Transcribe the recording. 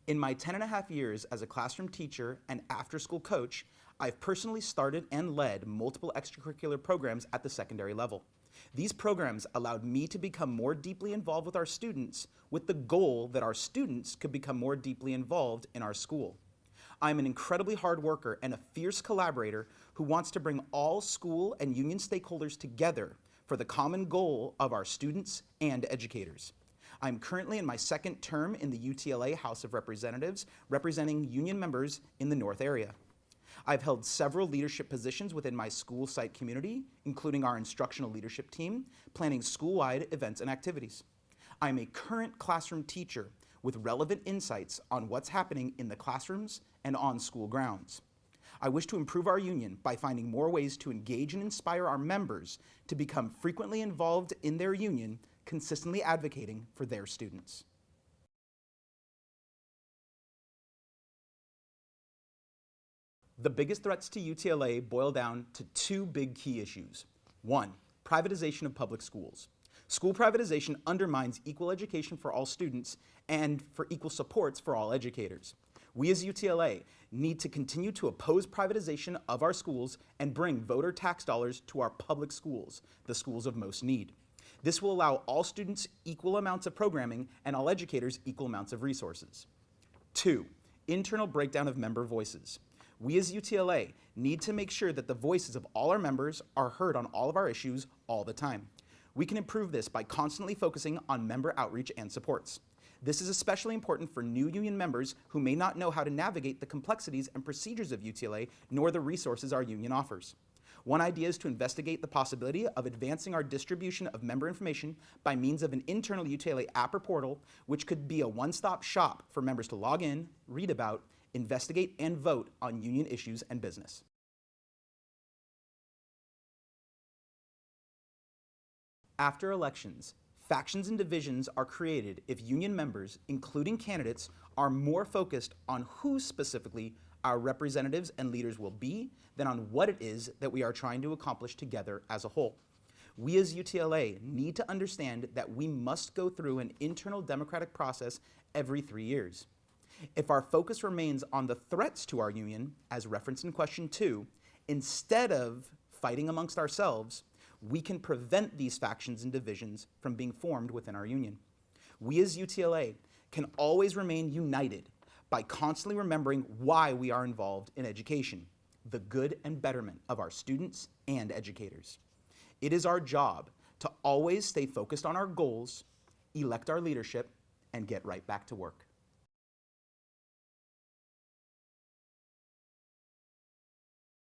In my 10.5 years as a classroom teacher and after-school coach, I've personally started and led multiple extracurricular programs at the secondary level. These programs allowed me to become more deeply involved with our students with the goal that our students could become more deeply involved in our school. I'm an incredibly hard worker and a fierce collaborator who wants to bring all school and union stakeholders together for the common goal of our students and educators. I'm currently in my second term in the UTLA House of Representatives, representing union members in the North area. I've held several leadership positions within my school site community, including our instructional leadership team, planning school-wide events and activities. I'm a current classroom teacher with relevant insights on what's happening in the classrooms and on school grounds. I wish to improve our union by finding more ways to engage and inspire our members to become frequently involved in their union, consistently advocating for their students. The biggest threats to UTLA boil down to two big key issues. One, privatization of public schools. School privatization undermines equal education for all students and for equal supports for all educators. We as UTLA need to continue to oppose privatization of our schools and bring voter tax dollars to our public schools, the schools of most need. This will allow all students equal amounts of programming and all educators equal amounts of resources. Two, internal breakdown of member voices. We as UTLA need to make sure that the voices of all our members are heard on all of our issues all the time. We can improve this by constantly focusing on member outreach and supports. This is especially important for new union members who may not know how to navigate the complexities and procedures of UTLA nor the resources our union offers. One idea is to investigate the possibility of advancing our distribution of member information by means of an internal UTLA app or portal, which could be a one-stop shop for members to log in, read about, investigate, and vote on union issues and business. After elections, factions and divisions are created if union members, including candidates, are more focused on who specifically our representatives and leaders will be than on what it is that we are trying to accomplish together as a whole. We as UTLA need to understand that we must go through an internal democratic process every 3 years. If our focus remains on the threats to our union, as referenced in question 2, instead of fighting amongst ourselves, we can prevent these factions and divisions from being formed within our union. We as UTLA can always remain united by constantly remembering why we are involved in education, the good and betterment of our students and educators. It is our job to always stay focused on our goals, elect our leadership, and get right back to work.